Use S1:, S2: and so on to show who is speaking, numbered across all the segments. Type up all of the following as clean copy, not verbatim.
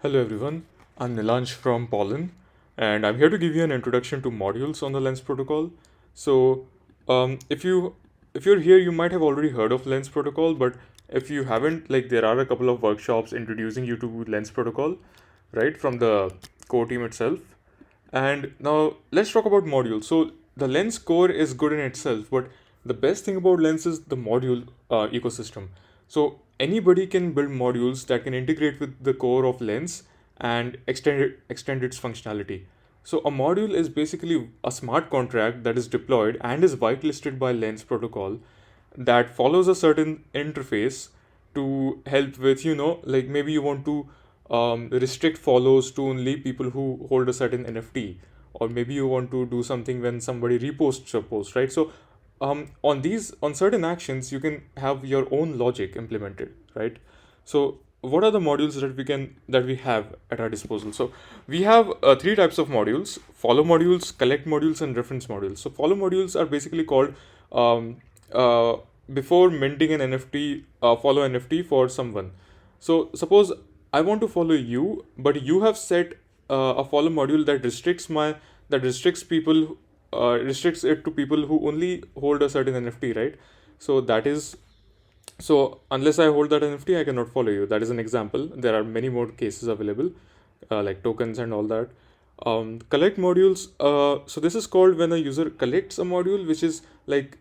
S1: Hello everyone, I'm Nilansh from Pollen, and I'm here to give you an introduction to modules on the Lens protocol. So, if you're here, you might have already heard of Lens protocol, but if you haven't, like there are a couple of workshops introducing you to Lens protocol, right, from the core team itself. And now let's talk about modules. So the Lens core is good in itself, but the best thing about Lens is the module ecosystem. So anybody can build modules that can integrate with the core of Lens and extend its functionality. So a module is basically a smart contract that is deployed and is whitelisted by Lens protocol that follows a certain interface to help with, like maybe you want to restrict follows to only people who hold a certain NFT, or maybe you want to do something when somebody reposts your post, right? So on certain actions you can have your own logic implemented, right? So what are the modules that we have at our disposal? So we have three types of modules: follow modules, collect modules, and reference modules. So follow modules are basically called um, uh, before minting an NFT, follow NFT for someone. So suppose I want to follow you, but you have set a follow module that restricts people, restricts it to people who only hold a certain NFT, right? So that is so unless I hold that NFT, I cannot follow you. That is an example. There are many more cases available, like tokens and all that. Collect modules. So this is called when a user collects a module, which is like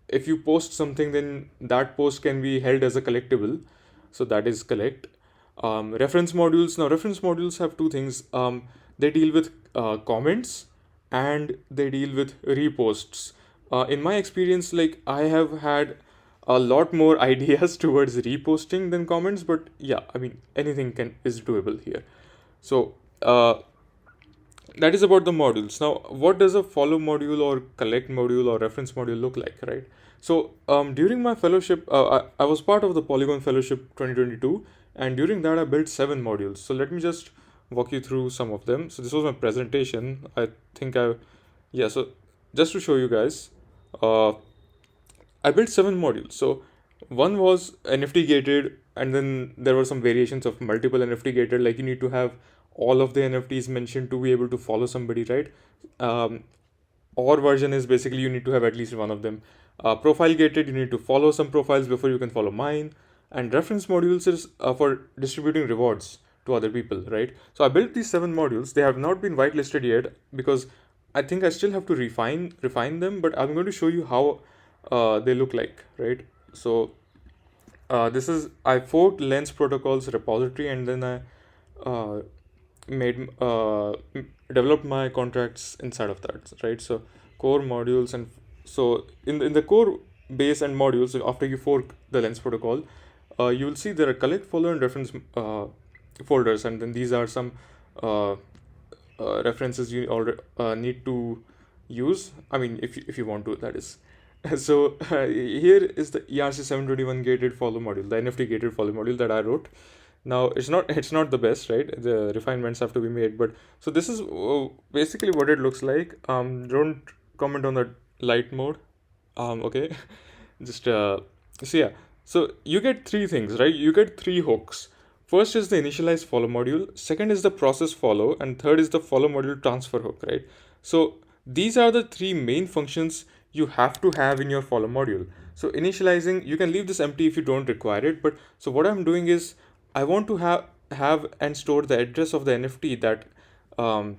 S1: if you post something, then that post can be held as a collectible. So that is collect. Reference modules. Now reference modules have two things. They deal with comments and they deal with reposts. In my experience, like I have had a lot more ideas towards reposting than comments, but yeah, I mean anything can is doable here. So that is about the modules. Now what does a follow module or collect module or reference module look like, right? So during my fellowship, I was part of the Polygon Fellowship 2022, and during that I built 7 modules. So let me just walk you through some of them. So this was my presentation. I think I yeah, so just to show you guys, uh, I built 7 modules. So one was NFT gated, and then there were some variations of multiple NFT gated. Like you need to have all of the NFTs mentioned to be able to follow somebody, right? Um, or version is basically you need to have at least one of them. Profile gated, you need to follow some profiles before you can follow mine. And reference modules is for distributing rewards to other people, right? So I built these 7 modules. They have not been whitelisted yet because I think I still have to refine them. But I'm going to show you how they look like, right? So this is I forked Lens protocols repository, and then I uh, made developed my contracts inside of that, right? So core modules, and so in the core base and modules, so after you fork the Lens protocol, you will see there are collect, follow, and reference folders, and then these are some uh, references you already need to use. I mean, if you want to, that is. So here is the ERC 721 gated follow module, the NFT gated follow module that I wrote. Now it's not the best, right? The refinements have to be made, but so this is basically what it looks like. Don't comment on the light mode. Okay, just so yeah. So you get three things, right? You get three hooks. First is the initialize follow module. Second is the process follow, and third is the follow module transfer hook, right? So these are the three main functions you have to have in your follow module. So initializing, you can leave this empty if you don't require it. But so what I'm doing is I want to have and store the address of the NFT um,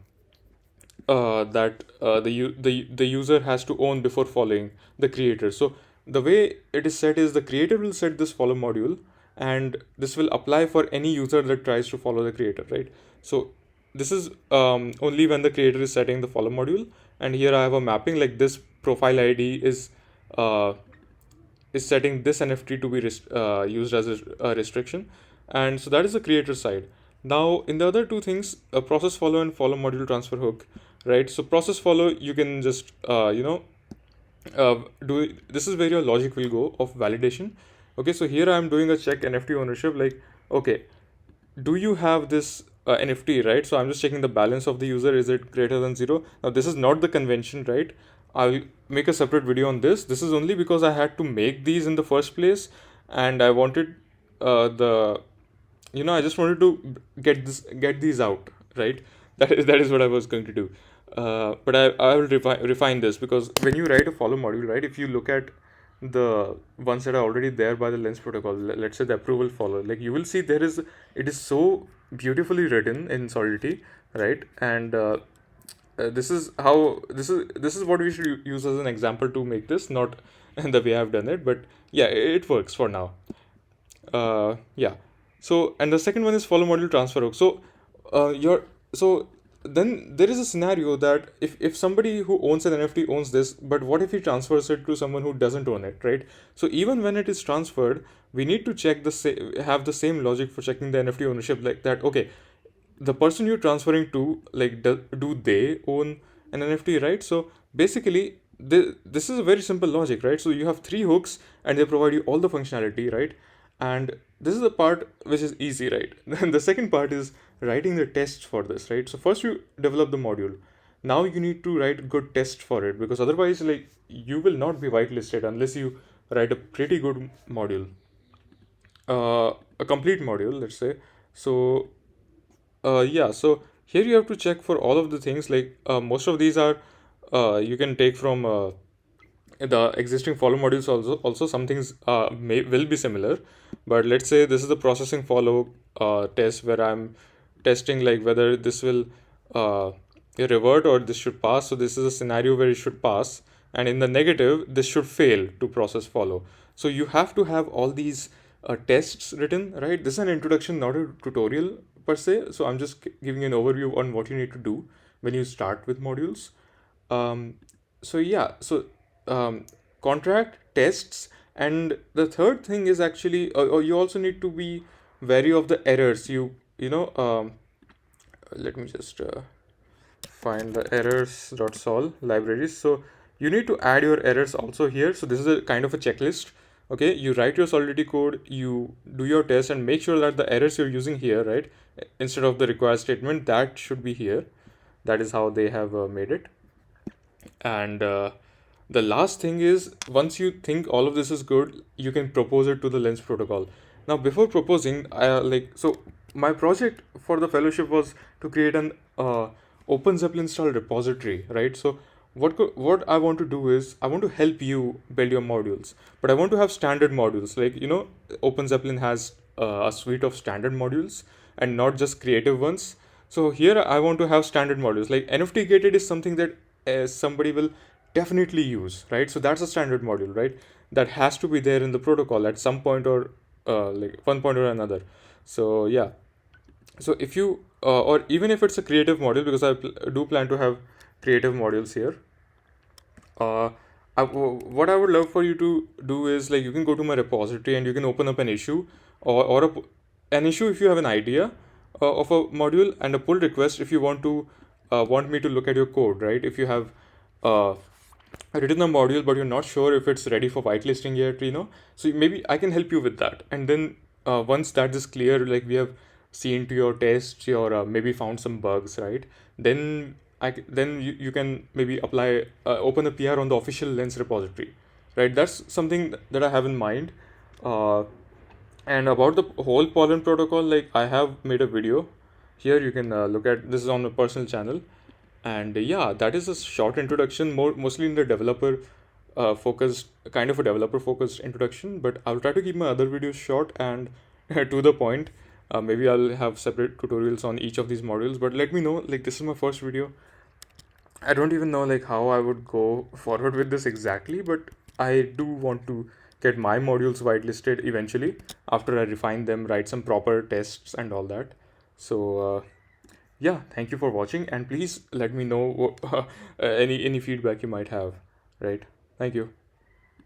S1: that the user has to own before following the creator. So the way it is set is the creator will set this follow module, and this will apply for any user that tries to follow the creator, right? So this is only when the creator is setting the follow module, and here I have a mapping like this profile ID uh, is setting this NFT to be used as a restriction, and so that is the creator side. Now, in the other two things, process follow and follow module transfer hook, right? So process follow, you can just do this is where your logic will go of validation. Okay, so here I am doing a check NFT ownership, like okay, do you have this NFT, right? So I'm just checking the balance of the user. Is it greater than zero? Now this is not the convention, right? I'll make a separate video on this. This is only because I had to make these in the first place, and I wanted the I just wanted to get these out, right? That is what I was going to do. But I will refine this, because when you write a follow module, right? If you look at the ones that are already there by the lens protocol, let's say the approval follow, like you will see it is so beautifully written in Solidity, right? And this is what we should use as an example to make this, not the way I've done it, but yeah, it works for now. Yeah. So, and the second one is follow module transfer hook. So, your so then there is a scenario that if somebody who owns an NFT owns this, but what if he transfers it to someone who doesn't own it, right? So even when it is transferred, we need to have the same logic for checking the NFT ownership, like that. Okay, the person you're transferring to, like, do they own an NFT, right? So basically, this is a very simple logic, right? So you have three hooks and they provide you all the functionality, right? And this is the part which is easy, right? Then the second part is writing the tests for this, right? So first you develop the module. Now you need to write good tests for it, because otherwise, like, you will not be whitelisted unless you write a pretty good module, a complete module, let's say. So yeah, so here you have to check for all of the things. Like, most of these are you can take from the existing follow modules. Also some things will be similar, but let's say this is the processing follow test, where I'm testing like whether this will uh, revert or this should pass. So this is a scenario where it should pass, and in the negative this should fail to process follow. So you have to have all these tests written, right? This is an introduction, not a tutorial per se. So I'm just giving you an overview on what you need to do when you start with modules. So yeah, so um, contract tests, and the third thing is actually, or you also need to be wary of the errors. Let me just find the errors.sol libraries. So you need to add your errors also here. So this is a kind of a checklist. Okay, you write your Solidity code, you do your test, and make sure that the errors you're using here, right, instead of the required statement, that should be here. That is how they have made it. And the last thing is, once you think all of this is good, you can propose it to the lens protocol. Now before proposing, my project for the fellowship was to create an open zeppelin style repository, right? So what I want to do is, I want to help you build your modules, but I want to have standard modules. Like, open zeppelin has a suite of standard modules and not just creative ones. So here I want to have standard modules. Like, NFT gated is something that somebody will definitely use, right? So that's a standard module, right? That has to be there in the protocol at some point, or like one point or another. So yeah, so if you or even if it's a creative module, because I do plan to have creative modules here. uh, what I would love for you to do is, like, you can go to my repository and you can open up an issue, an issue if you have an idea of a module, and a pull request if you want me to look at your code, right? If you have uh, written a module but you're not sure if it's ready for whitelisting yet, so maybe I can help you with that. And then once that is clear, like, we have seen to your tests, your maybe found some bugs, right? Then you can maybe open a PR on the official lens repository, right? That's something that I have in mind. uh, and about the whole Pollen protocol, like, I have made a video here. You can look at this is on my personal channel. And yeah, that is a short introduction, mostly in the developer focused, kind of a developer focused introduction. But I'll try to keep my other videos short and to the point. Maybe I'll have separate tutorials on each of these modules. But let me know. Like, this is my first video. I don't even know, like, how I would go forward with this exactly, but I do want to get my modules whitelisted eventually after I refine them, write some proper tests and all that. So yeah, thank you for watching, and please let me know any feedback you might have. Right? Thank you.